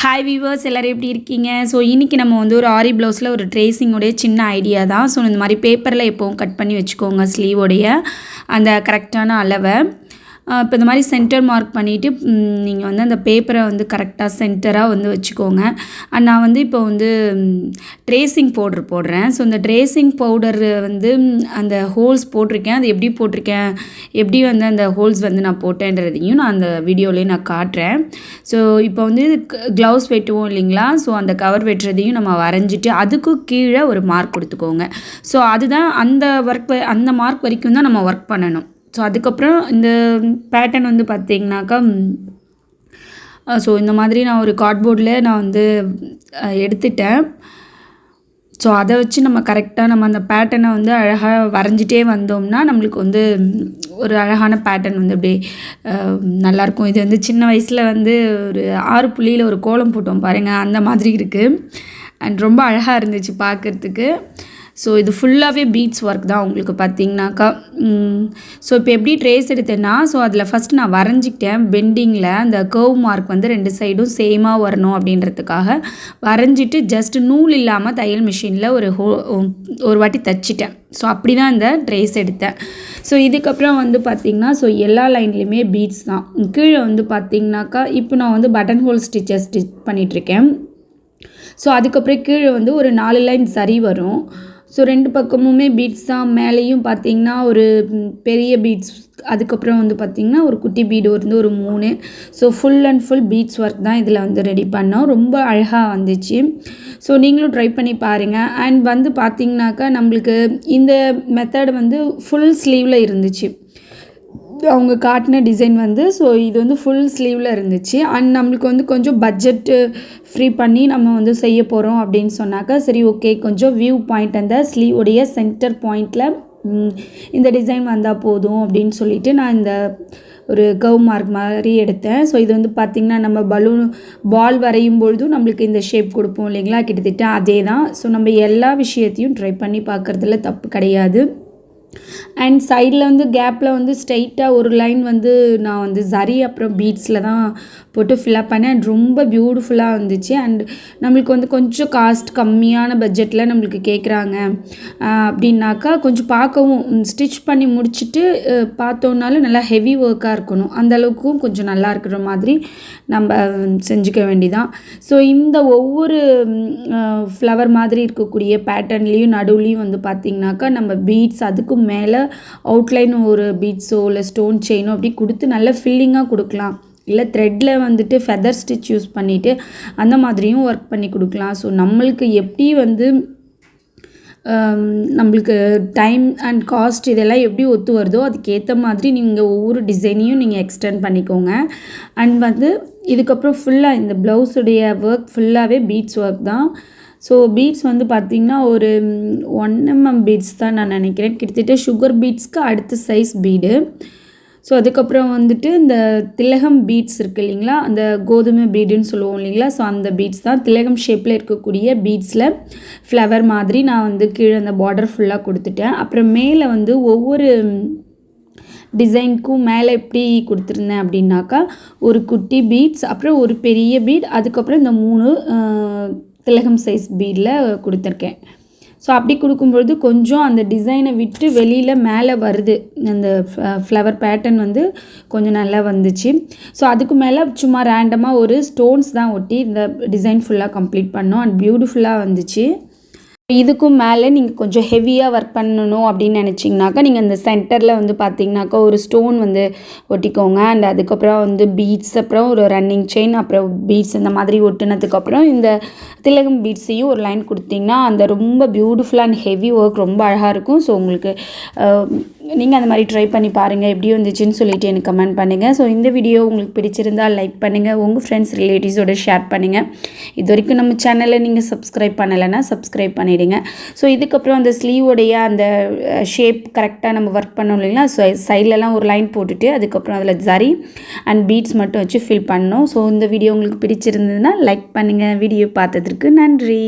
Hi viewers எல்லோரும் எப்படி இருக்கீங்க? ஸோ இன்றைக்கி நம்ம வந்து ஒரு ஆரி ப்ளவுஸில் ஒரு ட்ரேசிங்கோடைய சின்ன ஐடியா தான். ஸோ இந்த மாதிரி பேப்பரில் எப்போவும் கட் பண்ணி வச்சுக்கோங்க ஸ்லீவோடைய அந்த கரெக்டான அளவை. இப்போ இந்த மாதிரி சென்டர் மார்க் பண்ணிவிட்டு நீங்கள் வந்து அந்த பேப்பரை வந்து கரெக்டாக சென்டராக வந்து வச்சுக்கோங்க. அண்ட் நான் வந்து இப்போ வந்து ட்ரேசிங் பவுடர் போடுறேன். ஸோ இந்த ட்ரேசிங் பவுடர் வந்து அந்த ஹோல்ஸ் போட்டிருக்கேன். அது எப்படி போட்டிருக்கேன், எப்படி வந்து அந்த ஹோல்ஸ் வந்து நான் போட்டேன்றதையும் நான் அந்த வீடியோலேயே நான் காட்டுறேன். ஸோ இப்போ வந்து க்ளவுஸ் வெட்டுவோம் இல்லைங்களா, ஸோ அந்த கவர் வெட்டுறதையும் நம்ம வரைஞ்சிட்டு அதுக்கு கீழே ஒரு மார்க் கொடுத்துக்கோங்க. ஸோ அதுதான் அந்த மார்க் வரைக்கும் தான் நம்ம ஒர்க் பண்ணணும். ஸோ அதுக்கப்புறம் இந்த பேட்டர்ன் வந்து பார்த்திங்கனாக்கா ஸோ இந்த மாதிரி நான் ஒரு கார்ட்போர்டில் நான் வந்து எடுத்துட்டேன். ஸோ அதை வச்சு நம்ம கரெக்டாக நம்ம அந்த பேட்டர்னை வந்து அழகாக வரைஞ்சிட்டே வந்தோம்னா நம்மளுக்கு வந்து ஒரு அழகான பேட்டர்ன் வந்து அப்படியே நல்லாயிருக்கும். இது வந்து சின்ன வயசில் வந்து ஒரு 6 புள்ளியில் ஒரு கோலம் போட்டோம் பாருங்கள், அந்த மாதிரி இருக்குது. அண்ட் ரொம்ப அழகாக இருந்துச்சு பார்க்குறதுக்கு. ஸோ இது ஃபுல்லாகவே பீட்ஸ் ஒர்க் தான் உங்களுக்கு பார்த்திங்கனாக்கா. ஸோ இப்போ எப்படி ட்ரேஸ் எடுத்தேன்னா, ஸோ அதில் ஃபஸ்ட்டு நான் வரைஞ்சிக்கிட்டேன். பெண்டிங்கில் அந்த கர்வ் மார்க் வந்து 2 சைடும் சேமாக வரணும் அப்படின்றதுக்காக வரைஞ்சிட்டு ஜஸ்ட் நூல் இல்லாமல் தையல் மிஷினில் ஒரு வாட்டி தைச்சிட்டேன். ஸோ அப்படி தான் இந்த ட்ரேஸ் எடுத்தேன். ஸோ இதுக்கப்புறம் வந்து பார்த்திங்கன்னா ஸோ எல்லா லைன்லேயுமே பீட்ஸ் தான். கீழே வந்து பார்த்திங்கனாக்கா இப்போ நான் வந்து பட்டன் ஹோல் ஸ்டிச் பண்ணிகிட்ருக்கேன். ஸோ அதுக்கப்புறம் கீழே வந்து ஒரு 4 லைன் சரி வரும். ஸோ 2 பக்கமுமே பீட்ஸ் தான். மேலேயும் பார்த்திங்கன்னா ஒரு பெரிய பீட்ஸ், அதுக்கப்புறம் வந்து பார்த்திங்கன்னா ஒரு குட்டி பீடு வந்து ஒரு 3. So full and full beads work தான் இதில் வந்து ரெடி பண்ணோம். ரொம்ப அழகாக வந்துச்சு. ஸோ நீங்களும் ட்ரை பண்ணி பாருங்கள். அண்ட் வந்து பார்த்திங்கனாக்கா நம்மளுக்கு இந்த மெத்தட் வந்து ஃபுல் ஸ்லீவில் இருந்துச்சு அவங்க காட்டின டிசைன் வந்து. ஸோ இது வந்து ஃபுல் ஸ்லீவில் இருந்துச்சு. அண்ட் நம்மளுக்கு வந்து கொஞ்சம் பட்ஜெட்டு ஃப்ரீ பண்ணி நம்ம வந்து செய்ய போகிறோம் அப்படின்னு சொன்னாக்கா சரி ஓகே, கொஞ்சம் வியூ பாயிண்ட் அந்த ஸ்லீவுடைய சென்டர் பாயிண்டில் இந்த டிசைன் வந்தால் போதும் அப்படின்னு சொல்லிவிட்டு நான் இந்த ஒரு கர்வ் மார்க் மாதிரி எடுத்தேன். ஸோ இது வந்து பார்த்திங்கன்னா நம்ம பால் வரையும் பொழுதும் நம்மளுக்கு இந்த ஷேப் கொடுப்போம் இல்லைங்களா, கிட்டத்தட்ட அதே தான். ஸோ நம்ம எல்லா விஷயத்தையும் ட்ரை பண்ணி பார்க்குறதுல தப்பு கிடையாது. அண்ட் சைடில் வந்து கேப்பில் வந்து ஸ்ட்ரைட்டாக ஒரு லைன் வந்து நான் வந்து சரி அப்புறம் பீட்ஸில் தான் போட்டு ஃபில்லப் பண்ணேன். அண்ட் ரொம்ப பியூட்டிஃபுல்லாக வந்துச்சு. அண்ட் நம்மளுக்கு வந்து கொஞ்சம் காஸ்ட் கம்மியான பட்ஜெட்டில் நம்மளுக்கு கேட்குறாங்க அப்படின்னாக்கா கொஞ்சம் பார்க்கவும் ஸ்டிச் பண்ணி முடிச்சுட்டு பார்த்தோன்னாலும் நல்லா ஹெவி ஒர்க்காக இருக்கணும், அந்தளவுக்கும் கொஞ்சம் நல்லா இருக்கிற மாதிரி நம்ம செஞ்சுக்க வேண்டிதான். ஸோ இந்த ஒவ்வொரு ஃப்ளவர் மாதிரி இருக்கக்கூடிய பேட்டர்ன்லேயும் நடுவுலையும் வந்து பார்த்திங்கனாக்கா நம்ம பீட்ஸ் அதுக்கு மேலே அவுட்லைன் ஒரு பீட்ஸோ இல்லை ஸ்டோன் செயினோ அப்படி கொடுத்து நல்ல ஃபில்லிங்காக கொடுக்கலாம். இல்லை த்ரெட்டில் வந்துட்டு ஃபெதர் ஸ்டிச் யூஸ் பண்ணிவிட்டு அந்த மாதிரியும் ஒர்க் பண்ணி கொடுக்கலாம். ஸோ நம்மளுக்கு எப்படி வந்து நம்மளுக்கு டைம் அண்ட் காஸ்ட் இதெல்லாம் எப்படி ஒத்து வருதோ அதுக்கேற்ற மாதிரி நீங்கள் ஒவ்வொரு டிசைனையும் நீங்கள் எக்ஸ்டெண்ட் பண்ணிக்கோங்க. அண்ட் வந்து இதுக்கப்புறம் ஃபுல்லாக இந்த ப்ளவுஸுடைய ஒர்க் ஃபுல்லாகவே பீட்ஸ் ஒர்க் தான். ஸோ பீட்ஸ் வந்து பார்த்திங்கன்னா ஒரு 1 mm பீட்ஸ் தான் நான் நினைக்கிறேன். கிட்டத்தட்ட சுகர் பீட்ஸ்க்கு அடுத்த சைஸ் பீடு. ஸோ அதுக்கப்புறம் வந்துட்டு இந்த திலகம் பீட்ஸ் இருக்குது இல்லைங்களா, அந்த கோதுமை பீடுன்னு சொல்லுவோம் இல்லைங்களா, ஸோ அந்த பீட்ஸ் தான் திலகம் ஷேப்பில் இருக்கக்கூடிய பீட்ஸில் ஃப்ளவர் மாதிரி நான் வந்து கீழே அந்த பார்டர் ஃபுல்லாக கொடுத்துட்டேன். அப்புறம் மேலே வந்து ஒவ்வொரு டிசைனுக்கும் மேலே எப்படி கொடுத்துருந்தேன் அப்படின்னாக்கா ஒரு குட்டி பீட்ஸ், அப்புறம் ஒரு பெரிய பீட், அதுக்கப்புறம் இந்த 3 திலகம் சைஸ் பீடில் கொடுத்துருக்கேன். ஸோ அப்படி கொடுக்கும்பொழுது கொஞ்சம் அந்த டிசைனை விட்டு வெளியில் மேலே வருது, அந்த ஃப்ளவர் பேட்டர்ன் வந்து கொஞ்சம் நல்லா வந்துச்சு. ஸோ அதுக்கு மேலே சும்மா ரேண்டமாக ஒரு ஸ்டோன்ஸ் தான் ஒட்டி இந்த டிசைன் ஃபுல்லாக கம்ப்ளீட் பண்ணோம். அண்ட் பியூட்டிஃபுல்லாக வந்துச்சு. இதுக்கும் மேலே நீங்கள் கொஞ்சம் ஹெவியாக ஒர்க் பண்ணணும் அப்படின்னு நினச்சிங்கனாக்கா நீங்கள் இந்த சென்டரில் வந்து பார்த்திங்கனாக்கா ஒரு ஸ்டோன் வந்து ஒட்டிக்கோங்க. அண்ட் அதுக்கப்புறம் வந்து பீட்ஸ், அப்புறம் ஒரு ரன்னிங் செயின், அப்புறம் பீட்ஸ் இந்த மாதிரி ஒட்டினதுக்கப்புறம் இந்த திலகம் பீட்ஸையும் ஒரு லைன் கொடுத்திங்கன்னா அந்த ரொம்ப பியூட்டிஃபுல்லாக அண்ட் ஹெவி ஒர்க் ரொம்ப அழகாக இருக்கும். ஸோ உங்களுக்கு நீங்கள் அந்த மாதிரி ட்ரை பண்ணி பாருங்கள், எப்படி வந்துச்சுன்னு சொல்லிவிட்டு எனக்கு கமெண்ட் பண்ணுங்கள். ஸோ இந்த வீடியோ உங்களுக்கு பிடிச்சிருந்தால் லைக் பண்ணுங்கள், உங்கள் ஃப்ரெண்ட்ஸ் ரிலேட்டிவ்ஸோடு ஷேர் பண்ணுங்கள். இது வரைக்கும் நம்ம சேனலில் நீங்கள் சப்ஸ்கிரைப் பண்ணலைன்னா சப்ஸ்கிரைப் பண்ணிவிடுங்க. ஸோ இதுக்கப்புறம் அந்த ஸ்லீவோடைய அந்த ஷேப் கரெக்டாக நம்ம ஒர்க் பண்ணோம் இல்லைங்களா, ஸோ சைட்லலாம் ஒரு லைன் போட்டுட்டு அதுக்கப்புறம் அதில் ஜரி அண்ட் பீட்ஸ் மட்டும் வச்சு ஃபில் பண்ணோம். ஸோ இந்த வீடியோ உங்களுக்கு பிடிச்சிருந்ததுன்னா லைக் பண்ணுங்கள். வீடியோ பார்த்ததற்கு நன்றி.